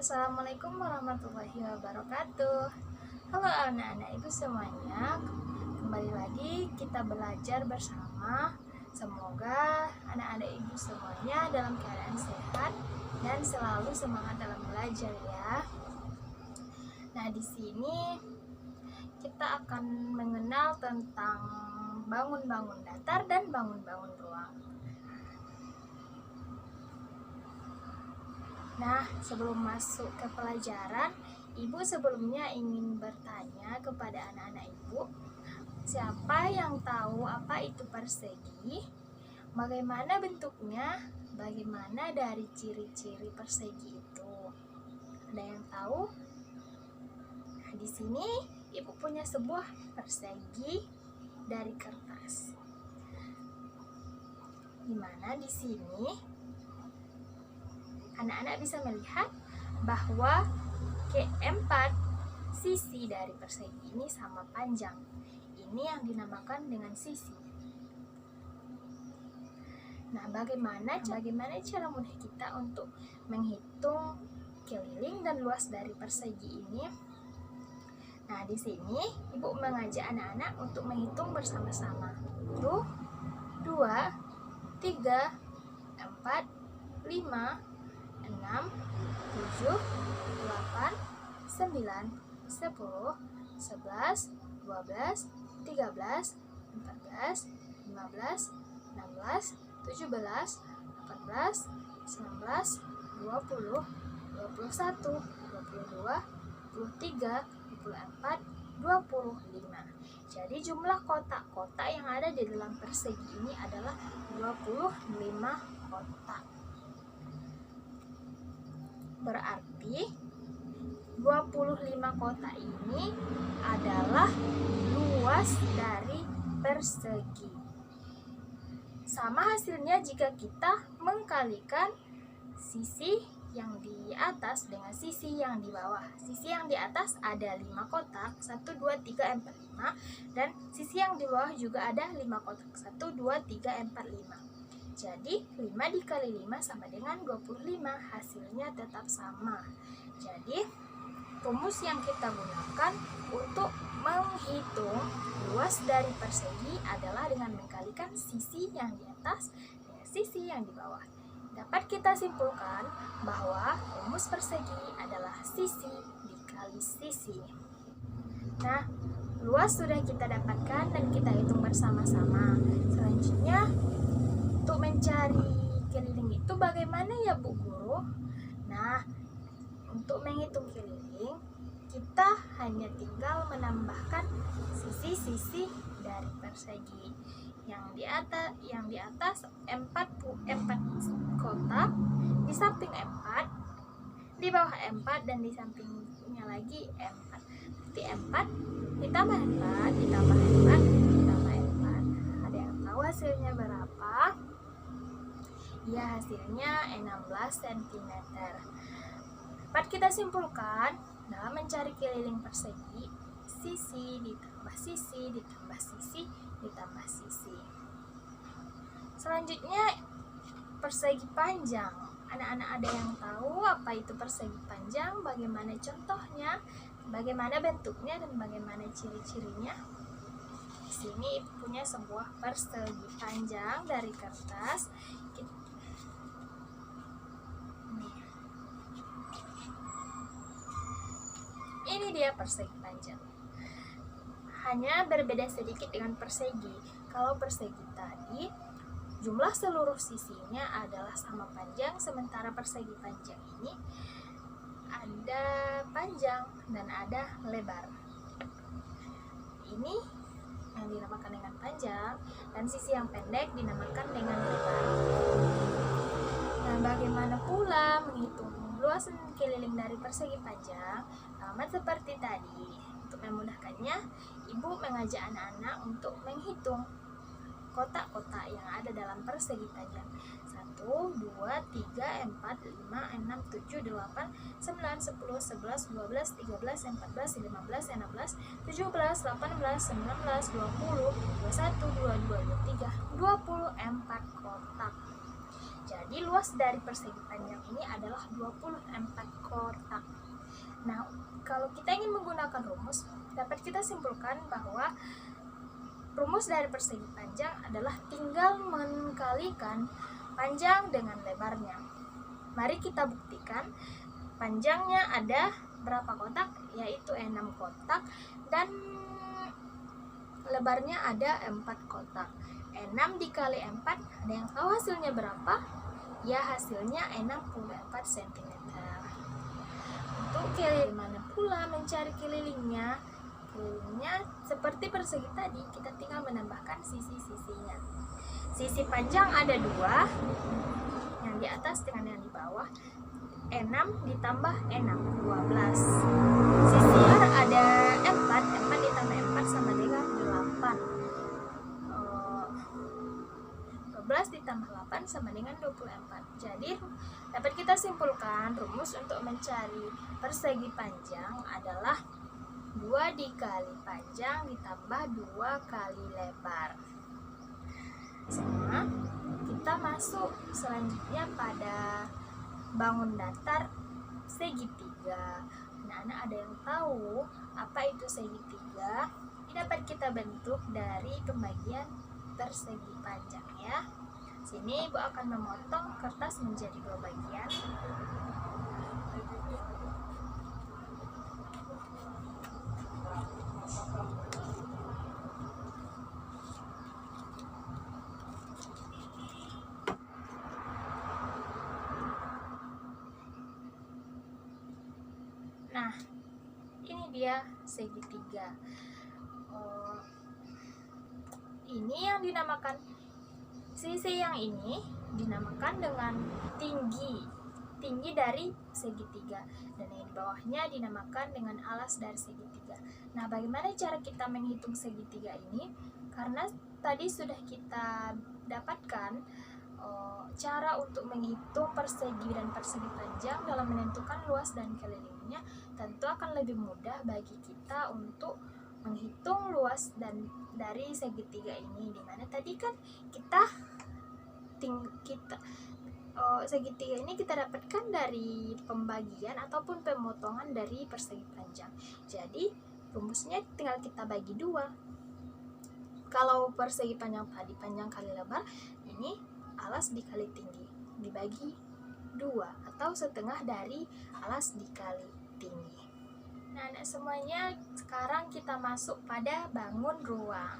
Assalamualaikum warahmatullahi wabarakatuh. Halo anak-anak ibu semuanya, kembali lagi kita belajar bersama. Semoga anak-anak ibu semuanya dalam keadaan sehat dan selalu semangat dalam belajar ya. Nah, di sini kita akan mengenal tentang bangun-bangun datar dan bangun-bangun ruang. Nah, sebelum masuk ke pelajaran, ibu sebelumnya ingin bertanya kepada anak-anak ibu, siapa yang tahu apa itu persegi? Bagaimana bentuknya? Bagaimana dari ciri-ciri persegi itu? Ada yang tahu? Nah, di sini ibu punya sebuah persegi dari kertas. Di mana di sini anak-anak bisa melihat bahwa keempat sisi dari persegi ini sama panjang. Ini yang dinamakan dengan sisi. Nah, bagaimana cara mudah kita untuk menghitung keliling dan luas dari persegi ini? Nah, di sini ibu mengajak anak-anak untuk menghitung bersama-sama. 1, 2, 3, 4, 5, 6, 7, 8, 9, 10, 11, 12, 13, 14, 15, 16, 17, 18, 19, 20, 21, 22, 23, 24, 25. Jadi jumlah kotak-kotak yang ada di dalam persegi ini adalah 25 kotak. Berarti 25 kotak ini adalah luas dari persegi. Sama hasilnya jika kita mengkalikan sisi yang di atas dengan sisi yang di bawah. Sisi yang di atas ada 5 kotak, 1, 2, 3, 4, 5. Dan sisi yang di bawah juga ada 5 kotak, 1, 2, 3, 4, 5. Jadi 5 dikali 5 sama dengan 25, hasilnya tetap sama. Jadi rumus yang kita gunakan untuk menghitung luas dari persegi adalah dengan mengkalikan sisi yang di atas dengan sisi yang di bawah. Dapat kita simpulkan bahwa rumus persegi adalah sisi dikali sisi. Nah, luas sudah kita dapatkan dan kita hitung bersama-sama. Selanjutnya, untuk mencari keliling itu bagaimana ya Bu Guru? Nah, untuk menghitung keliling, kita hanya tinggal menambahkan sisi-sisi dari persegi. Yang di atas 4 kotak, di samping 4, di bawah 4 dan di sampingnya lagi 4. Berarti 4 ditambah 4 ditambah 4 ditambah 4. Ada yang tahu hasilnya berapa? Ya, hasilnya 16 cm. Dapat kita simpulkan dalam mencari keliling persegi, sisi ditambah sisi ditambah sisi ditambah sisi. Selanjutnya persegi panjang. Anak-anak ada yang tahu apa itu persegi panjang, bagaimana contohnya, bagaimana bentuknya dan bagaimana ciri-cirinya? Di sini punya sebuah persegi panjang dari kertas. Ini dia persegi panjang. Hanya berbeda sedikit dengan persegi. Kalau persegi tadi, jumlah seluruh sisinya adalah sama panjang, sementara persegi panjang ini ada panjang dan ada lebar. Ini yang dinamakan dengan panjang dan sisi yang pendek dinamakan dengan lebar. Nah, bagaimana pula menghitung luas keliling dari persegi panjang? Sama seperti tadi. Untuk memudahkannya, ibu mengajak anak-anak untuk menghitung kotak-kotak yang ada dalam persegi panjang. 1, 2, 3, 4, 5, 6, 7, 8, 9, 10, 11, 12, 13, 14, 15, 16, 17, 18, 19, 20, 21, 22, 23, 24 kotak. Jadi luas dari persegi panjang ini adalah 24 kotak. Nah, kalau kita ingin menggunakan rumus, dapat kita simpulkan bahwa rumus dari persegi panjang adalah tinggal mengkalikan panjang dengan lebarnya. Mari kita buktikan. Panjangnya ada berapa kotak? Yaitu 6 kotak, dan lebarnya ada 4 kotak. 6 dikali 4, ada yang tahu hasilnya berapa? Ya, hasilnya 64 cm. Untuk bagaimana pula mencari kelilingnya? Kelilingnya seperti persegi tadi, kita tinggal menambahkan sisi-sisinya. Sisi panjang ada 2, yang di atas dengan yang di bawah. 6 ditambah 6, 12. Sisi luar ada 4, 4 ditambah 4 sama dengan 8. 12 ditambah 8 sama dengan 24. Jadi dapat kita simpulkan rumus untuk mencari persegi panjang adalah 2 dikali panjang ditambah 2 kali lebar. Sama, kita masuk selanjutnya pada bangun datar segitiga. Anak-anak ada yang tahu apa itu segitiga? Ini dapat kita bentuk dari pembagian persegi panjang ya. Sini Ibu akan memotong kertas menjadi 2 bagian. Nah, ini dia segitiga. Ini yang dinamakan, sisi yang ini dinamakan dengan tinggi dari segitiga, dan yang di bawahnya dinamakan dengan alas dari segitiga. Nah, bagaimana cara kita menghitung segitiga ini? Karena tadi sudah kita dapatkan cara untuk menghitung persegi dan persegi panjang dalam menentukan luas dan kelilingnya, tentu akan lebih mudah bagi kita untuk menghitung luas dan dari segitiga ini, dimana tadi kan segitiga ini kita dapatkan dari pembagian ataupun pemotongan dari persegi panjang. Jadi rumusnya tinggal kita bagi 2. Kalau persegi panjang tadi panjang kali lebar, ini alas dikali tinggi, dibagi 2 atau setengah dari alas dikali tinggi. Nah, anak semuanya, sekarang kita masuk pada bangun ruang.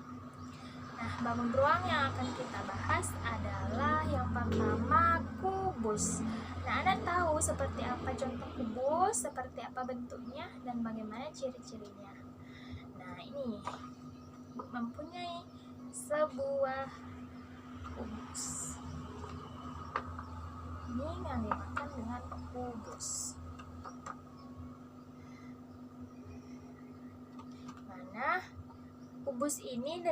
Nah, bangun ruang yang akan kita bahas adalah yang pertama, kubus. Nah, anak tahu seperti apa contoh kubus, seperti apa bentuknya, dan bagaimana ciri-cirinya. Nah, ini mempunyai sebuah kubus. Ini yang dinamakan dengan kubus. Mana kubus ini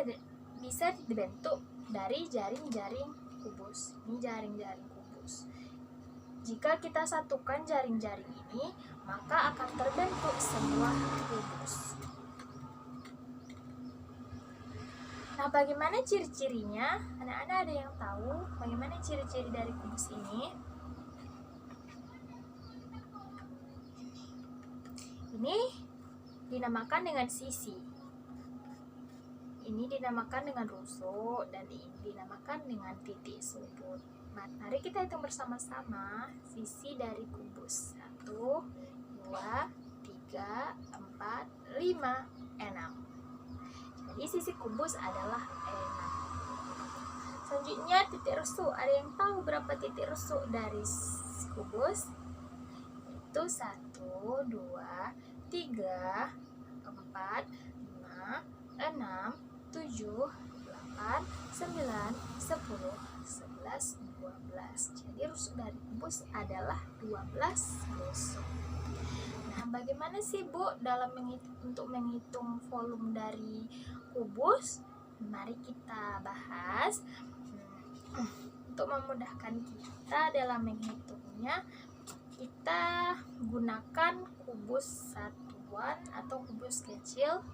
bisa dibentuk dari jaring-jaring kubus. Ini jaring-jaring kubus. Jika kita satukan jaring-jaring ini, maka akan terbentuk sebuah kubus. Nah, bagaimana ciri-cirinya? Anak-anak ada yang tahu bagaimana ciri-ciri dari kubus ini? Ini dinamakan dengan sisi. Ini dinamakan dengan rusuk, dan ini dinamakan dengan titik sudut. Mari kita hitung bersama-sama sisi dari kubus. 1, 2, 3, 4, 5, 6. Jadi sisi kubus adalah 6. Selanjutnya titik rusuk. Ada yang tahu berapa titik rusuk dari kubus? Itu 1, 2, 3, 4, 5, 6, 7, 8, 9, 10, 11, 12. Jadi rusuk dari kubus adalah 12 rusuk. Nah, bagaimana sih Bu dalam untuk menghitung volume dari kubus? Mari kita bahas. Untuk memudahkan kita dalam menghitungnya, kita gunakan kubus satuan atau kubus kecil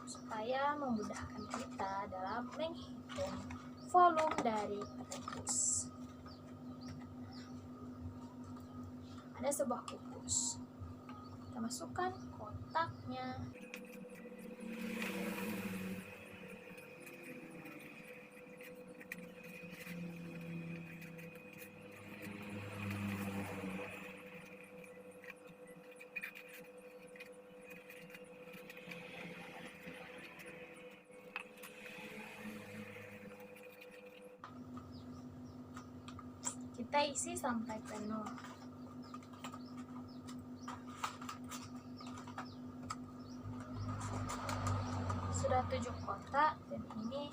supaya memudahkan kita dalam menghitung volume dari kubus. pada sebuah kubus. Kita masukkan kotaknya. Kita isi sampai penuh. Sudah 7 kotak dan ini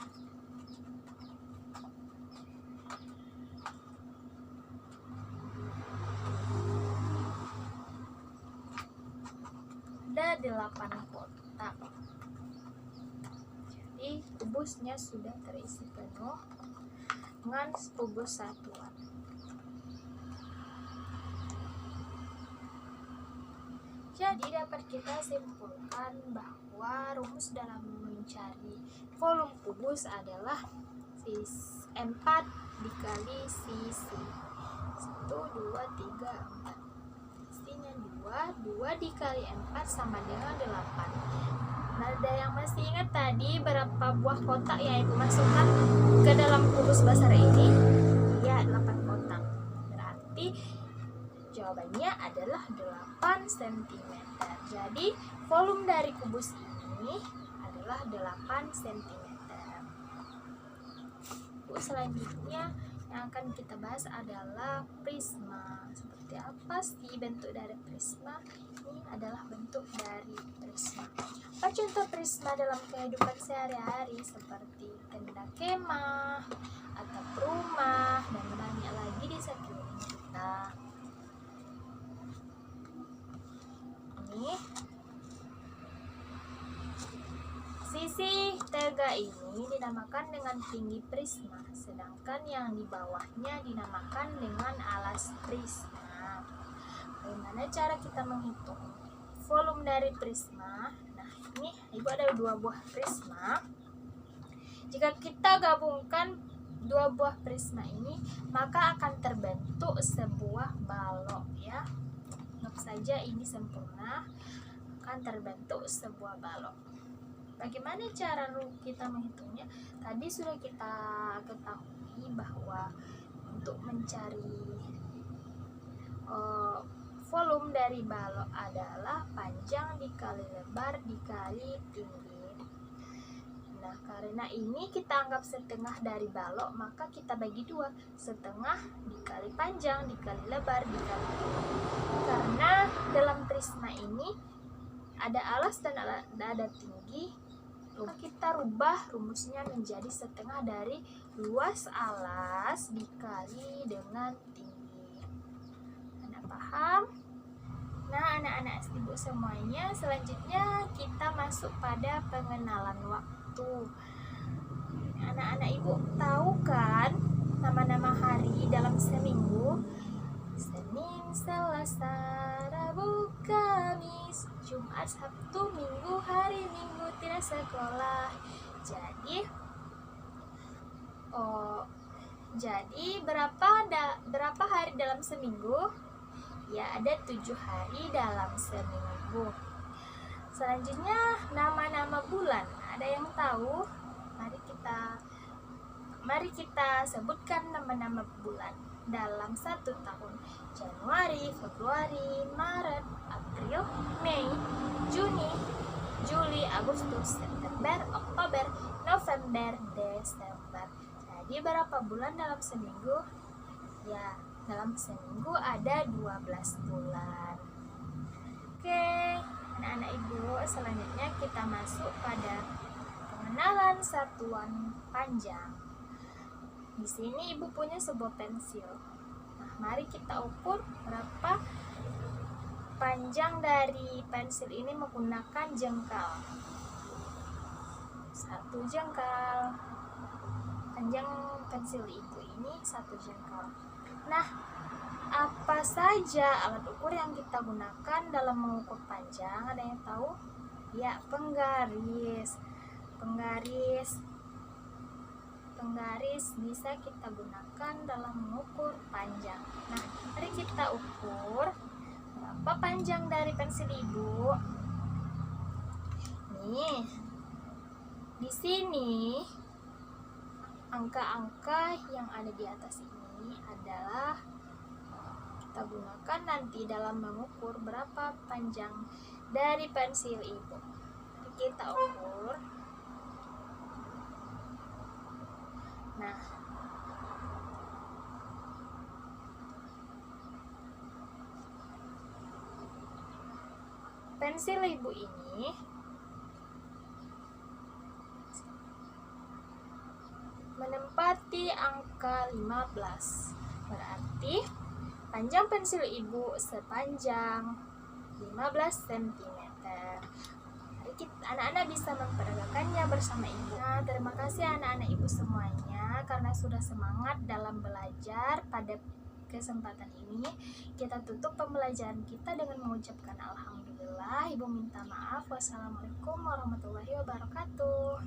ada 8 kotak. Jadi kubusnya sudah terisi penuh dengan kubus satuan. Jadi dapat kita simpulkan bahwa rumus dalam mencari volume kubus adalah 4 dikali sisi 1, 2, 3, 4. Isinya 2 dikali 4 sama dengan 8. Nah, ada yang masih ingat tadi berapa buah kotak yang Ibu masukkan ke dalam kubus besar ini? Ya, 8 kotak. Berarti jawabannya adalah 8 cm. Jadi volume dari kubus ini adalah 8 cm. Selanjutnya yang akan kita bahas adalah prisma. Seperti apa sih bentuk dari prisma? Ini adalah bentuk dari prisma. Apa contoh prisma dalam kehidupan sehari-hari seperti tenda kemah, atap rumah, dan banyak lagi di sekeliling kita. Sisi tegak ini dinamakan dengan tinggi prisma, sedangkan yang di bawahnya dinamakan dengan alas prisma. Bagaimana cara kita menghitung volume dari prisma? Nah, ini Ibu ada 2 buah prisma. Jika kita gabungkan 2 buah prisma ini, maka akan terbentuk sebuah balok ya. Anggap saja ini sempurna, akan terbentuk sebuah balok. Bagaimana cara kita menghitungnya? Tadi sudah kita ketahui bahwa untuk mencari volume dari balok adalah panjang dikali lebar dikali tinggi. Nah, karena ini kita anggap setengah dari balok, maka kita bagi 2, setengah dikali panjang dikali lebar dikali tinggi. Karena dalam prisma ini ada alas dan ada tinggi, kita rubah rumusnya menjadi setengah dari luas alas dikali dengan tinggi. Anak paham? Nah, anak-anak Ibu semuanya, selanjutnya kita masuk pada pengenalan waktu. Anak-anak Ibu tahu kan nama-nama hari dalam seminggu? Senin, Selasa, Rabu, Kamis, Jumat, Sabtu, Minggu, hari Minggu tidak sekolah. Jadi berapa hari dalam seminggu? Ya, ada 7 hari dalam seminggu. Selanjutnya nama-nama bulan. Ada yang tahu? Mari kita sebutkan nama-nama bulan dalam 1 tahun. Januari, Februari, Maret, April, Mei, Juni, Juli, Agustus, September, Oktober, November, Desember. Jadi berapa bulan dalam seminggu? Ya, dalam seminggu ada 12 bulan. Oke, anak-anak Ibu, selanjutnya kita masuk pada pengenalan satuan panjang. Di sini Ibu punya sebuah pensil. Nah, mari kita ukur berapa panjang dari pensil ini menggunakan jengkal. 1 jengkal. Panjang pensil Ibu ini 1 jengkal. Nah, apa saja alat ukur yang kita gunakan dalam mengukur panjang? Ada yang tahu? Ya, penggaris. Penggaris bisa kita gunakan dalam mengukur panjang. Nah, mari kita ukur Berapa panjang dari pensil ibu? Nih, di sini angka-angka yang ada di atas ini adalah kita gunakan nanti dalam mengukur berapa panjang dari pensil ibu. Mari kita ukur. Nah, pensil ibu ini menempati angka 15. Berarti panjang pensil ibu sepanjang 15 cm. Anak-anak bisa memperagakannya bersama ibu. Nah, terima kasih anak-anak ibu semuanya karena sudah semangat dalam belajar. Pada kesempatan ini kita tutup pembelajaran kita dengan mengucapkan alhamdulillah. Ibu minta maaf. Wassalamualaikum warahmatullahi wabarakatuh.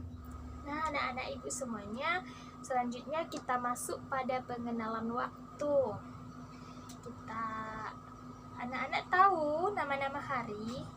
Nah, anak-anak ibu semuanya, selanjutnya kita masuk pada pengenalan waktu. Anak-anak tahu nama-nama hari?